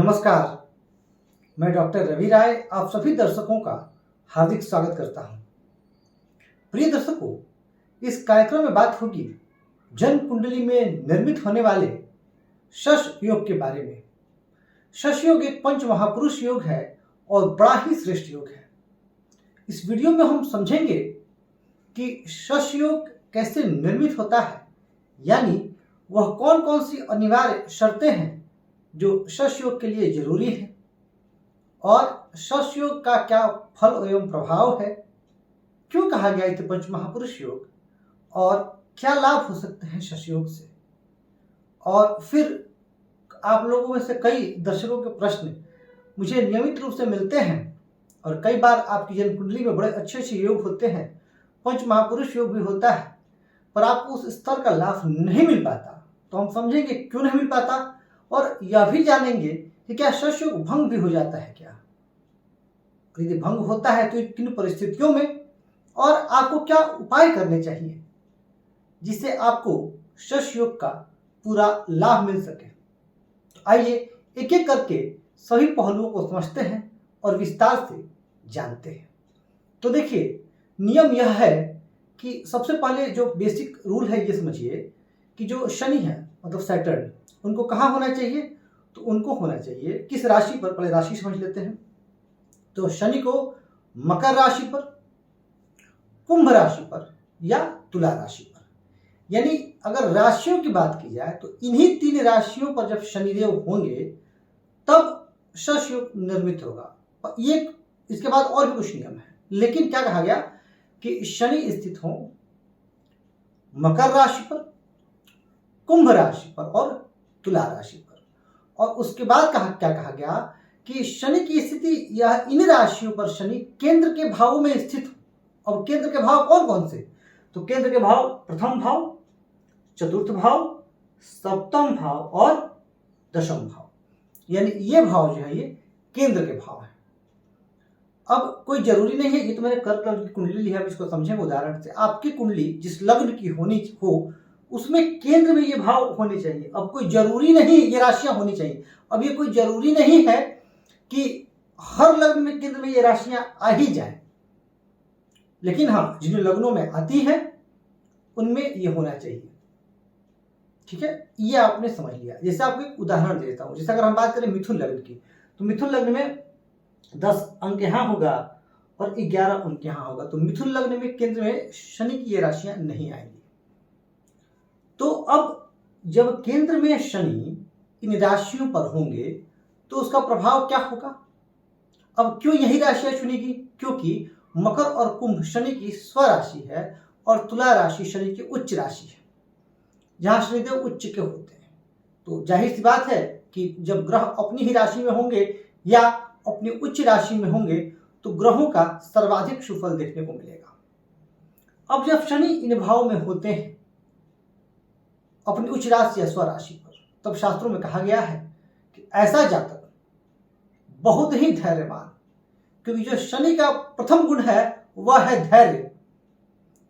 नमस्कार, मैं डॉक्टर रवि राय आप सभी दर्शकों का हार्दिक स्वागत करता हूं। प्रिय दर्शकों, इस कार्यक्रम में बात होगी जन्म कुंडली में निर्मित होने वाले शश योग के बारे में। शश योग एक पंच महापुरुष योग है और बड़ा ही श्रेष्ठ योग है। इस वीडियो में हम समझेंगे कि शश योग कैसे निर्मित होता है, यानी वह कौन कौन सी अनिवार्य शर्तें हैं जो शश योग के लिए जरूरी है और शश योग का क्या फल एवं प्रभाव है, क्यों कहा गया इसे पंच महापुरुष योग और क्या लाभ हो सकते हैं शश योग से। और फिर आप लोगों में से कई दर्शकों के प्रश्न मुझे नियमित रूप से मिलते हैं और कई बार आपकी जन्म कुंडली में बड़े अच्छे अच्छे योग होते हैं, पंच महापुरुष योग भी होता है, पर आपको उस स्तर का लाभ नहीं मिल पाता। तो हम समझेंगे क्यों नहीं मिल पाता और यह भी जानेंगे कि क्या शश योग भंग भी हो जाता है क्या, यदि भंग होता है तो किन परिस्थितियों में, और आपको क्या उपाय करने चाहिए जिससे आपको शश योग का पूरा लाभ मिल सके। तो आइए एक एक करके सभी पहलुओं को समझते हैं और विस्तार से जानते हैं। तो देखिए, नियम यह है कि सबसे पहले जो बेसिक रूल है ये समझिए कि जो शनि है मतलब सैटर्न, उनको कहाँ होना चाहिए, तो उनको होना चाहिए किस राशि पर। पहले राशि समझ लेते हैं। तो शनि को मकर राशि पर, कुंभ राशि पर या तुला राशि पर, यानी अगर राशियों की बात की जाए तो इन्हीं तीन राशियों पर जब शनिदेव होंगे तब शश योग निर्मित होगा। ये इसके बाद और भी कुछ नियम है, लेकिन क्या कहा गया कि शनि स्थित हो मकर राशि पर, कुंभ राशि पर और तुला राशि पर। और उसके बाद क्या कहा गया कि शनि की स्थिति यह इन राशियों पर शनि केंद्र के भावों में स्थित हो। अब केंद्र के भाव कौन कौन से, तो केंद्र के भाव प्रथम भाव, चतुर्थ भाव, सप्तम भाव और दशम भाव, यानी ये भाव जो है ये केंद्र के भाव है। अब कोई जरूरी नहीं है, ये तो मैंने कर्क लग्न की कुंडली ली है, अब इसको समझेंगे उदाहरण से। आपकी कुंडली जिस लग्न की होनी हो उसमें केंद्र में ये भाव होने चाहिए। अब कोई जरूरी नहीं ये राशियां होनी चाहिए। अब ये कोई जरूरी नहीं है कि हर लग्न में केंद्र में ये राशियां आ ही जाए, लेकिन हाँ जिन लग्नों में आती हैं उनमें ये होना चाहिए। ठीक है, ये आपने समझ लिया। जैसे आपको एक उदाहरण देता हूं, जैसे अगर हम बात करें मिथुन लग्न की, तो मिथुन लग्न में 10 अंक यहां होगा और 11 अंक यहां होगा। तो मिथुन लग्न में केंद्र में शनि की ये राशियां नहीं आएंगी। तो अब जब केंद्र में शनि इन राशियों पर होंगे तो उसका प्रभाव क्या होगा। अब क्यों यही राशियां चुनेगी, क्योंकि मकर और कुंभ शनि की स्वराशि है और तुला राशि शनि की उच्च राशि है, जहां शनिदेव उच्च के होते हैं। तो जाहिर सी बात है कि जब ग्रह अपनी ही राशि में होंगे या अपनी उच्च राशि में होंगे तो ग्रहों का सर्वाधिक शुभ फल देखने को मिलेगा। अब जब शनि इन भाव में होते हैं अपनी उच्च राशि या स्वराशि पर, तब शास्त्रों में कहा गया है कि ऐसा जातक बहुत ही धैर्यवान, क्योंकि जो शनि का प्रथम गुण है वह है धैर्य,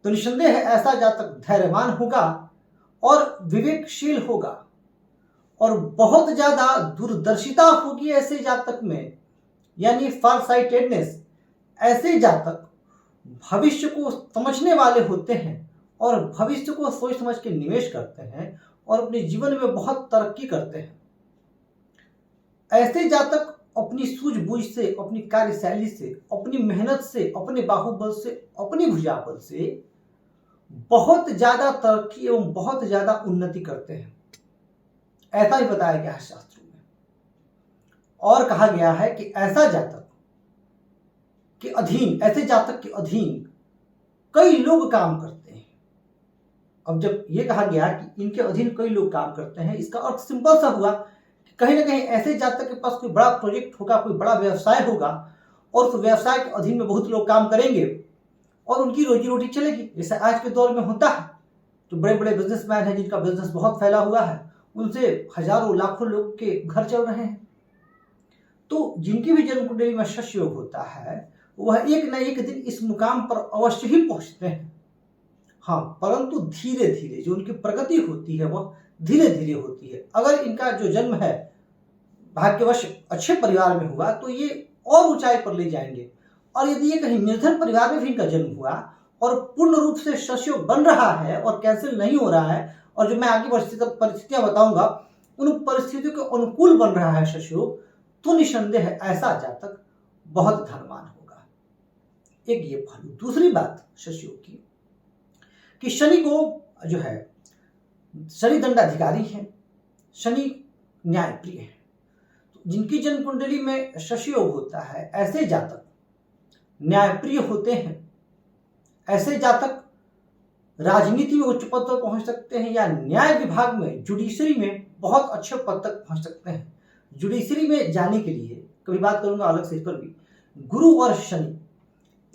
तो निसंदेह ऐसा जातक धैर्यवान होगा और विवेकशील होगा और बहुत ज्यादा दूरदर्शिता होगी ऐसे जातक में, यानी फार साइटेडनेस। ऐसे जातक भविष्य को समझने वाले होते हैं और भविष्य को सोच समझ के निवेश करते हैं और अपने जीवन में बहुत तरक्की करते हैं। ऐसे जातक अपनी सूझबूझ से, अपनी कार्यशैली से, अपनी मेहनत से, अपने बाहुबल से, अपनी भुजाबल से बहुत ज्यादा तरक्की एवं बहुत ज्यादा उन्नति करते हैं। ऐसा ही बताया गया है शास्त्रों में। और कहा गया है कि ऐसा जातक के अधीन, ऐसे जातक के अधीन कई लोग काम करते हैं। अब जब ये कहा गया कि इनके अधीन कई लोग काम करते हैं, इसका अर्थ सिंपल सा हुआ कि कहीं ना कहीं ऐसे जातक के पास कोई बड़ा प्रोजेक्ट होगा, कोई बड़ा व्यवसाय होगा और उस व्यवसाय के अधीन में बहुत लोग काम करेंगे और उनकी रोजी रोटी चलेगी। जैसे आज के दौर में होता है, जो बड़े बड़े बिजनेसमैन हैं जिनका बिजनेस बहुत फैला हुआ है, उनसे हजारों लाखों लोग के घर चल रहे हैं। तो जिनकी भी जन्म कुंडली में शश योग होता है वह एक न एक दिन इस मुकाम पर अवश्य ही पहुंचते हैं। हाँ, परंतु धीरे धीरे जो उनकी प्रगति होती है वह धीरे धीरे होती है। अगर इनका जो जन्म है भाग्यवश अच्छे परिवार में हुआ तो ये और ऊंचाई पर ले जाएंगे। और यदि ये कहीं निर्धन परिवार में भी इनका जन्म हुआ और पूर्ण रूप से शशयोग बन रहा है और कैंसिल नहीं हो रहा है, और जो मैं आगे परिस्थितियां बताऊंगा उन परिस्थितियों के अनुकूल बन रहा है शशयोग, तो निसंदेह ऐसा जातक बहुत धनवान होगा। एक ये पहलू। दूसरी बात शशयोग की कि शनि को जो है, शनि दंडाधिकारी है, शनि न्यायप्रिय है। तो जिनकी जन्म कुंडली में शशयोग होता है ऐसे जातक न्यायप्रिय होते हैं। ऐसे जातक राजनीति में उच्च पद पर पहुंच सकते हैं या न्याय विभाग में, जुडिशरी में बहुत अच्छे पद तक पहुंच सकते हैं। जुडिशरी में जाने के लिए कभी बात करूंगा अलग से इस पर भी। गुरु और शनि,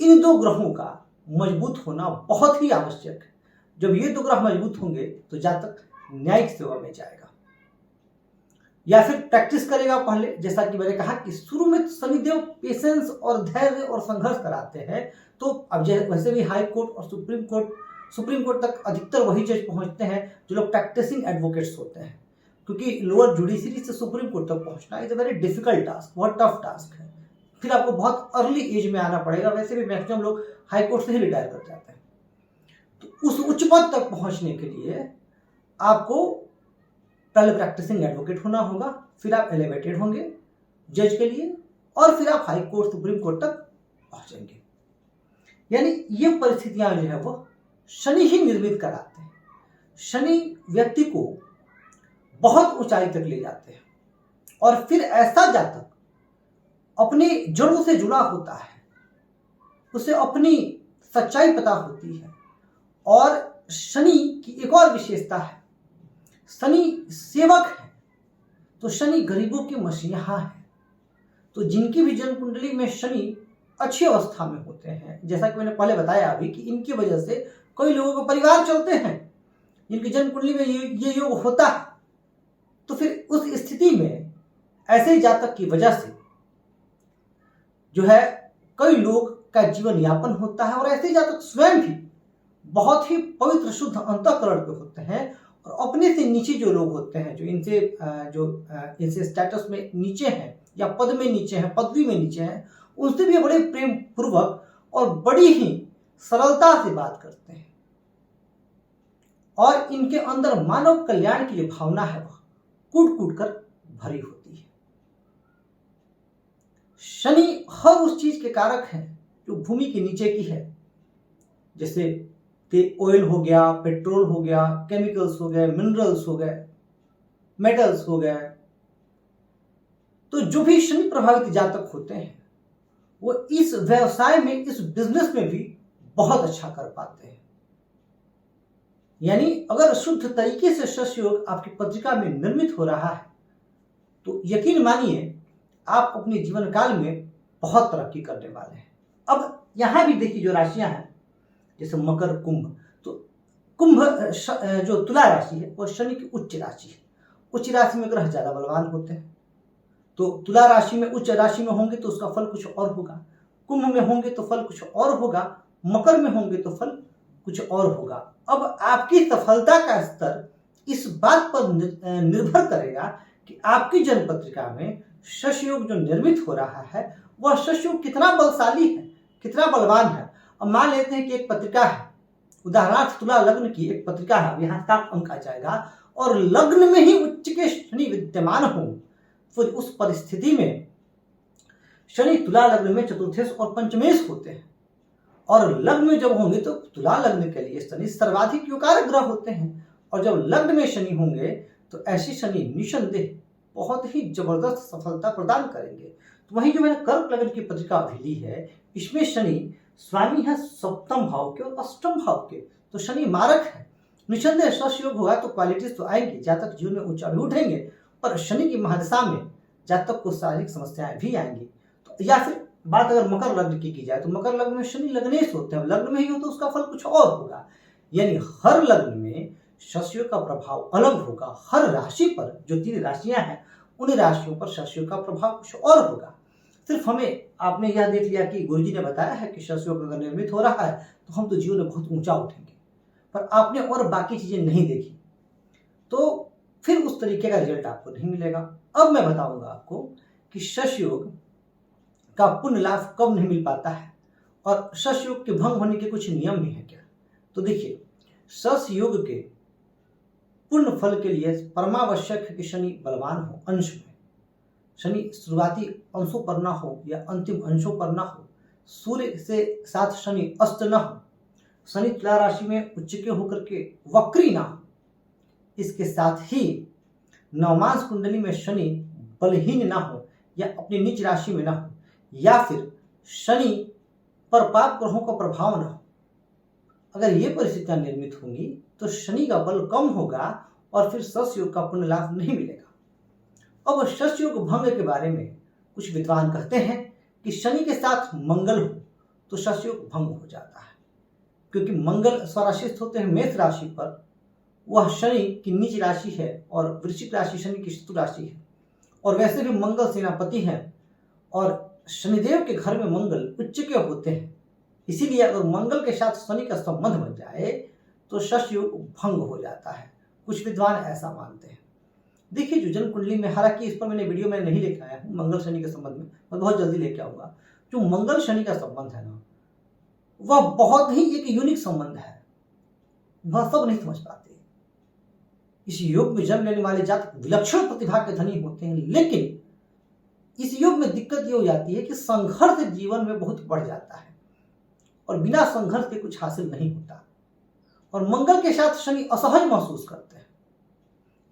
इन दो ग्रहों का मजबूत होना बहुत ही आवश्यक है। जब ये दो ग्रह मजबूत होंगे तो जातक न्यायिक सेवा में जाएगा या फिर प्रैक्टिस करेगा पहले। जैसा कि मैंने कहा कि शुरू में शनिदेव पेशेंस और धैर्य और संघर्ष कराते हैं, तो अब वैसे भी हाई कोर्ट और सुप्रीम कोर्ट तक अधिकतर वही जज पहुंचते हैं जो लोग प्रैक्टिसिंग एडवोकेट्स होते हैं, क्योंकि लोअर जुडिशरी से सुप्रीम कोर्ट तक पहुंचना is a very difficult task, बहुत टफ टास्क है। फिर आपको बहुत अर्ली एज में आना पड़ेगा। वैसे भी मैक्सिमम लोग हाई कोर्ट से ही रिटायर कर जाते हैं। तो उस उच्च पद तक पहुंचने के लिए आपको पहले प्रैक्टिसिंग एडवोकेट होना होगा, फिर आप एलिवेटेड होंगे जज के लिए, और फिर आप हाई कोर्ट सुप्रीम कोर्ट तक पहुंचेंगे। यानी ये परिस्थितियां जो है वो शनि ही निर्मित कराते हैं। शनि व्यक्ति को बहुत ऊंचाई तक ले जाते हैं। और फिर ऐसा जातक अपनी जड़ों से जुड़ा होता है, उसे अपनी सच्चाई पता होती है। और शनि की एक और विशेषता है, शनि सेवक है, तो शनि गरीबों के मसीहा है। तो जिनकी भी जन्म कुंडली में शनि अच्छी अवस्था में होते हैं, जैसा कि मैंने पहले बताया अभी कि इनकी वजह से कई लोगों के परिवार चलते हैं, जिनकी जन्म कुंडली में ये योग होता है। तो फिर उस स्थिति में ऐसे जातक की वजह से जो है कई लोग का जीवन यापन होता है। और ऐसे जातक स्वयं भी बहुत ही पवित्र शुद्ध अंतःकरण पे होते हैं, और अपने से नीचे जो लोग होते हैं, जो इनसे स्टेटस में नीचे हैं या पद में नीचे हैं, पदवी में नीचे हैं, उनसे भी बड़े प्रेम पूर्वक और बड़ी ही सरलता से बात करते हैं। और इनके अंदर मानव कल्याण की जो भावना है वह कूट कूट कर भरी होती है। शनि हर उस चीज के कारक हैं जो भूमि के नीचे की है, जैसे ऑयल हो गया, पेट्रोल हो गया, केमिकल्स हो गए, मिनरल्स हो गए, मेटल्स हो गए। तो जो भी शनि प्रभावित जातक होते हैं वो इस व्यवसाय में, इस बिजनेस में भी बहुत अच्छा कर पाते हैं। यानी अगर शुद्ध तरीके से शश योग आपकी पत्रिका में निर्मित हो रहा है तो यकीन मानिए आप अपने जीवन काल में बहुत तरक्की करने वाले हैं। अब यहां भी देखिए जो राशियां हैं, जैसे मकर, कुंभ, तो कुंभ जो तुला राशि है वो शनि की उच्च राशि है। उच्च राशि में ग्रह ज्यादा बलवान होते हैं। तो तुला राशि में, उच्च राशि में होंगे तो उसका फल कुछ और होगा, कुंभ में होंगे तो फल कुछ और होगा, मकर में होंगे तो फल कुछ और होगा। अब आपकी सफलता का स्तर इस बात पर निर्भर करेगा कि आपकी जन्म पत्रिका में शश योग जो निर्मित हो रहा है वह शश योग कितना बलशाली है, कितना बलवान है। अब मान लेते हैं कि एक पत्रिका है, उदाहरणार्थ तुला लग्न की एक पत्रिका है, यहाँ 7 अंक आ जाएगा, और लग्न में ही उच्च के शनि विद्यमान हो, फिर उस परिस्थिति में शनि तुला लग्न में चतुर्थेश और पंचमेश होते हैं। और लग्न में जब होंगे तो तुला लग्न के लिए शनि सर्वाधिक योगकारक ग्रह होते हैं, और जब लग्न में शनि होंगे तो ऐसे शनि निसंदेह बहुत ही जबरदस्त सफलता प्रदान करेंगे। तो वहीं जो मैंने कर्क लग्न की पत्रिका अभी ली है, इसमें शनि स्वामी है सप्तम भाव के और अष्टम भाव के, तो शनि मारक है। निसंदेह शश योग होगा तो क्वालिटीज तो आएंगी, जातक जीवन में ऊंचा भी उठेंगे, पर शनि की महादशा में जातक को शारीरिक समस्याएं भी आएंगी। तो या फिर बात अगर मकर लग्न की जाए तो मकर लग्न में शनि लग्नेश होते हैं, लग्न में ही हो तो उसका फल कुछ और होगा। यानी हर लग्न में शश योग का प्रभाव अलग होगा। हर राशि पर जो 3 राशियां हैं उन राशियों पर शश योग का प्रभाव कुछ और होगा। सिर्फ हमें, आपने यह देख लिया कि गुरुजी ने बताया है कि शश योग अगर निर्मित हो रहा है तो हम तो जीवन में बहुत ऊंचा उठेंगे, पर आपने और बाकी चीजें नहीं देखी तो फिर उस तरीके का रिजल्ट आपको नहीं मिलेगा। अब मैं बताऊंगा आपको कि शश योग का पुण्य लाभ कब नहीं मिल पाता है और शश योग के भंग होने के कुछ नियम भी हैं क्या। तो देखिए, शश योग के पूर्ण फल के लिए परमावश्यक है कि शनि बलवान हो, अंश में शनि शुरुआती अंशों पर ना हो या अंतिम अंशों पर ना हो, सूर्य से साथ शनि अस्त ना हो, शनि तुला राशि में उच्च के होकर के वक्री ना हो, इसके साथ ही नवमांश कुंडली में शनि बलहीन ना हो या अपनी नीच राशि में ना हो, या फिर शनि पर पाप ग्रहों का प्रभाव ना हो। अगर ये परिस्थितियां निर्मित होंगी तो शनि का बल कम होगा और फिर शश योग का पुण्य लाभ नहीं मिलेगा। अब शश योग भंग के बारे में कुछ विद्वान कहते हैं कि शनि के साथ मंगल हो तो शश योग भंग हो जाता है, क्योंकि मंगल स्वराशिस्थ होते हैं मेष राशि पर, वह शनि की नीच राशि है और वृश्चिक राशि शनि की शत्रु राशि है, और वैसे भी मंगल सेनापति हैं और शनिदेव के घर में मंगल उच्च के होते हैं। इसीलिए अगर मंगल के साथ शनि का संबंध बन जाए तो शश योग भंग हो जाता है। कुछ विद्वान ऐसा मानते हैं। देखिए, जो जन्म कुंडली में, हालांकि इस पर मैंने वीडियो में नहीं लेकर आया हूँ मंगल शनि के संबंध में, मैं बहुत जल्दी लेके आऊंगा। जो मंगल शनि का संबंध है ना, वह बहुत ही एक यूनिक संबंध है, वह सब नहीं समझ पाते। इस योग में जन्म लेने वाले जातक विलक्षण प्रतिभा के धनी होते हैं, लेकिन इस योग में दिक्कत ये हो जाती है कि संघर्ष जीवन में बहुत बढ़ जाता है और बिना संघर्ष के कुछ हासिल नहीं होता, और मंगल के साथ शनि असहज महसूस करते हैं।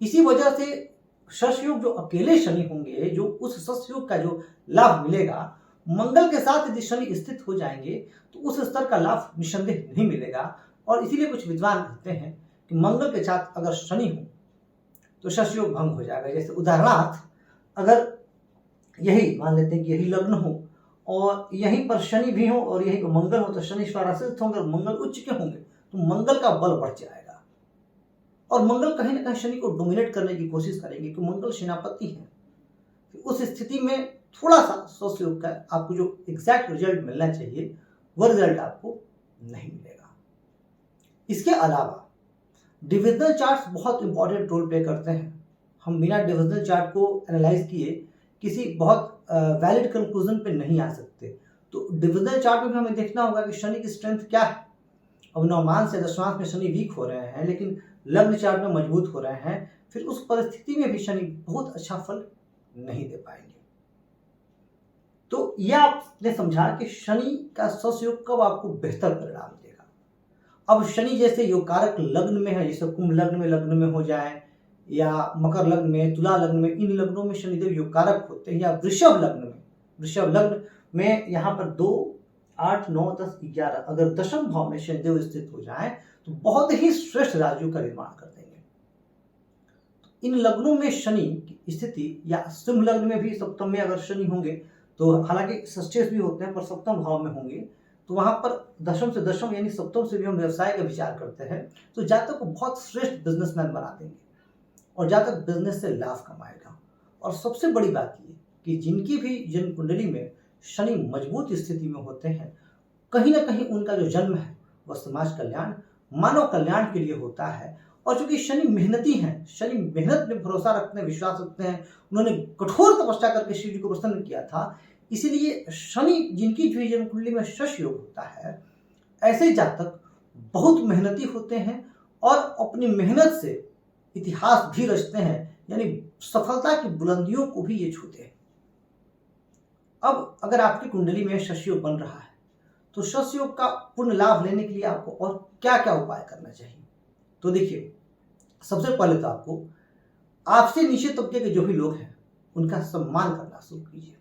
इसी वजह से शश योग जो अकेले शनि होंगे, जो उस शश योग का जो लाभ मिलेगा, मंगल के साथ यदि शनि स्थित हो जाएंगे तो उस स्तर का लाभ निसंदेह नहीं मिलेगा। और इसीलिए कुछ विद्वान कहते हैं कि मंगल के साथ अगर शनि हो तो शश योग भंग हो जाएगा। जैसे उदाहरणार्थ, अगर यही मान लेते हैं कि यही लग्न हो और यहीं पर शनि भी हो और यहीं पर मंगल हो, तो शनि स्वराशिस्थ होंगे और मंगल उच्च के होंगे, तो मंगल का बल बढ़ जाएगा और मंगल कहीं ना कहीं शनि को डोमिनेट करने की कोशिश करेंगे, क्योंकि मंगल सेनापति है। उस स्थिति में थोड़ा सा शश योग का आपको जो एग्जैक्ट रिजल्ट मिलना चाहिए वह रिजल्ट आपको नहीं मिलेगा। इसके अलावा डिविजनल चार्ट्स बहुत इंपॉर्टेंट रोल प्ले करते हैं। हम बिना डिविजनल चार्ट को एनालाइज किए किसी बहुत वैलिड कंक्लूजन पे नहीं आ सकते। तो डिविजनल चार्ट में भी हमें देखना होगा कि शनि की स्ट्रेंथ क्या है। अब नवमांश से दशमांश में शनि वीक हो रहे हैं, लेकिन लग्न चार्ट में मजबूत हो रहे हैं, फिर उस परिस्थिति में भी शनि बहुत अच्छा फल नहीं दे पाएंगे। तो यह आपने समझा कि शनि का शश योग कब आपको बेहतर परिणाम देगा। अब शनि जैसे योग कारक लग्न में है, जैसे कुंभ लग्न में हो जाए या मकर लग्न में, तुला लग्न में, इन लग्नों में शनिदेव योग कारक होते हैं, या वृषभ लग्न में यहाँ पर 2, 8, 9, 10, 11 अगर दशम भाव में शनिदेव स्थित हो जाए तो बहुत ही श्रेष्ठ राजयोग का निर्माण कर देंगे। इन लग्नों में शनि की स्थिति, या सिंह लग्न में भी सप्तम में अगर शनि होंगे, तो हालांकि षष्ठेश भी होते हैं पर सप्तम भाव में होंगे, तो वहां पर दशम से दशम यानी सप्तम से भी हम व्यवसाय का विचार करते हैं, तो जातक को बहुत श्रेष्ठ बिजनेसमैन बना देंगे और जातक बिजनेस से लाभ कमाएगा। और सबसे बड़ी बात ये कि जिनकी भी जन्म कुंडली में शनि मजबूत स्थिति में होते हैं, कहीं ना कहीं उनका जो जन्म है वह समाज कल्याण, मानव कल्याण के लिए होता है। और चूंकि शनि मेहनती हैं, शनि मेहनत में भरोसा रखते हैं, विश्वास रखते हैं, उन्होंने कठोर तपस्या करके शिव जी को प्रसन्न किया था, इसीलिए शनि जिनकी भी जन्म कुंडली में शश योग होता है, ऐसे जातक बहुत मेहनती होते हैं और अपनी मेहनत से इतिहास भी रचते हैं, यानी सफलता की बुलंदियों को भी ये छूते हैं। अब अगर आपकी कुंडली में शश योग बन रहा है तो शश योग का पूर्ण लाभ लेने के लिए आपको और क्या क्या उपाय करना चाहिए। तो देखिए, सबसे पहले तो आपको आपसे नीचे तबके के जो भी लोग हैं उनका सम्मान करना शुरू कीजिए,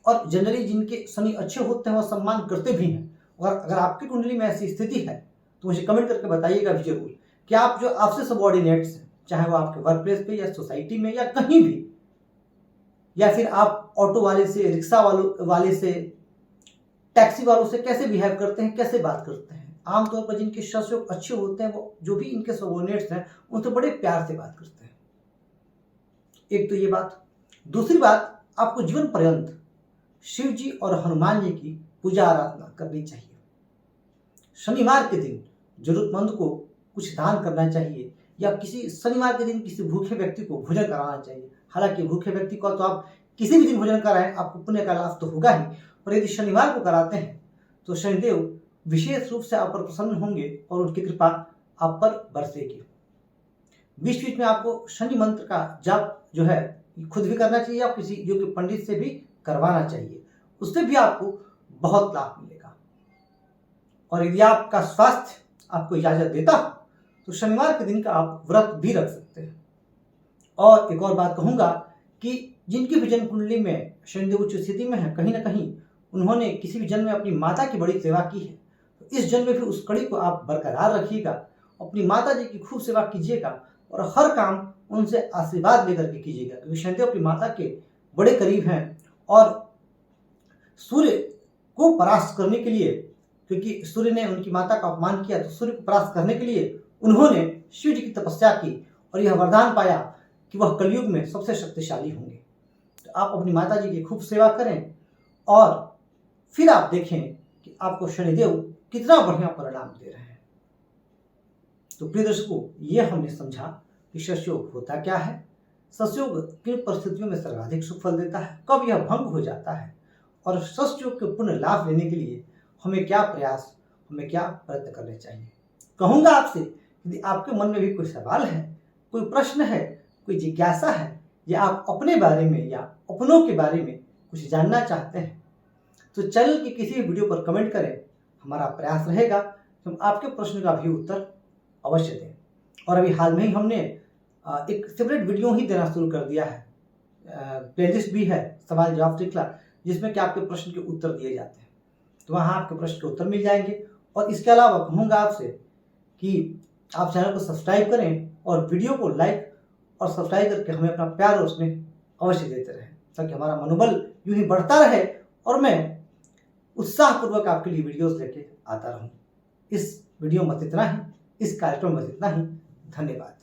और जनरली जिनके शनि अच्छे होते हैं वह सम्मान करते भी हैं। और अगर आपकी कुंडली में ऐसी स्थिति है तो मुझे कमेंट करके बताइएगा भी जरूर कि आप जो आपसे सबॉर्डिनेट्स हैं, चाहे वो आपके वर्क प्लेस पे या सोसाइटी में या कहीं भी, या फिर आप ऑटो वाले से, रिक्शा वाले से, टैक्सी वालों से कैसे बिहेव करते हैं, कैसे बात करते हैं। आमतौर पर जिनके शश योग अच्छे होते हैं वो जो भी इनके सबॉर्डिनेट्स हैं उनसे बड़े प्यार से बात करते हैं। एक तो ये बात। दूसरी बात, आपको जीवन पर्यंत शिव जी और हनुमान जी की पूजा आराधना करनी चाहिए। शनिवार के दिन जरूरतमंद को कुछ दान करना चाहिए, या किसी शनिवार के दिन किसी भूखे व्यक्ति को भोजन कराना चाहिए। हालांकि भूखे व्यक्ति को तो आप किसी भी दिन भोजन कराएं, आपको पुण्य का लाभ तो होगा ही, पर यदि शनिवार को कराते हैं तो शनिदेव विशेष रूप से आप पर प्रसन्न होंगे और उनकी कृपा आप पर बरसेगी। बीच बीच में आपको शनि मंत्र का जाप जो है खुद भी करना चाहिए या किसी योग्य पंडित से भी करवाना चाहिए, उससे भी आपको बहुत लाभ मिलेगा। और यदि आपका स्वास्थ्य आपको इजाजत देता तो शनिवार के दिन का आप व्रत भी रख सकते हैं। और एक और बात कहूंगा कि जिनकी भी जन्म कुंडली में शनिदेव उच्च स्थिति में है, कहीं ना कहीं उन्होंने किसी भी जन्म में अपनी माता की बड़ी सेवा की है, तो इस जन्म में भी उस कड़ी को आप बरकरार रखिएगा, अपनी माता जी की खूब सेवा कीजिएगा और हर काम उनसे आशीर्वाद लेकर के कीजिएगा, क्योंकि शनिदेव अपनी माता के बड़े करीब हैं। और सूर्य को परास्त करने के लिए, क्योंकि सूर्य ने उनकी माता का अपमान किया, तो सूर्य को परास्त करने के लिए उन्होंने शिव जी की तपस्या की और यह वरदान पाया कि वह कलयुग में सबसे शक्तिशाली होंगे। तो आप अपनी माता जी की खूब सेवा करें और फिर आप देखें कि आपको शनिदेव कितना बढ़िया परिणाम दे रहे हैं। तो प्रिय दर्शकों, ये हमने समझा कि सतयोग होता क्या है, सतयोग किन परिस्थितियों में सर्वाधिक सुफल देता है, कब यह भंग हो जाता है, और सतयोग के पूर्ण लाभ लेने के लिए हमें क्या प्रयास, हमें क्या प्रयत्न करने चाहिए। कहूंगा आपसे, यदि आपके मन में भी कोई सवाल है, कोई प्रश्न है, कोई जिज्ञासा है, या आप अपने बारे में या अपनों के बारे में कुछ जानना चाहते हैं, तो चैनल की किसी भी वीडियो पर कमेंट करें। हमारा प्रयास रहेगा कि हम आपके प्रश्न का भी उत्तर अवश्य दें। और अभी हाल में ही हमने एक सेपरेट वीडियो ही देना शुरू कर दिया है, प्लेलिस्ट भी है सवाल जवाब श्रृंखला, जिसमें कि आपके प्रश्न के उत्तर दिए जाते हैं, तो वहाँ आपके प्रश्न के उत्तर मिल जाएंगे। और इसके अलावा कहूँगा आपसे कि आप चैनल को सब्सक्राइब करें और वीडियो को लाइक और सब्सक्राइब करके हमें अपना प्यार और स्नेह अवश्य देते रहें, ताकि हमारा मनोबल यूं ही बढ़ता रहे और मैं उत्साहपूर्वक आपके लिए वीडियोस लेके आता रहूं। इस वीडियो में इतना ही, इस कार्यक्रम में इतना ही। धन्यवाद।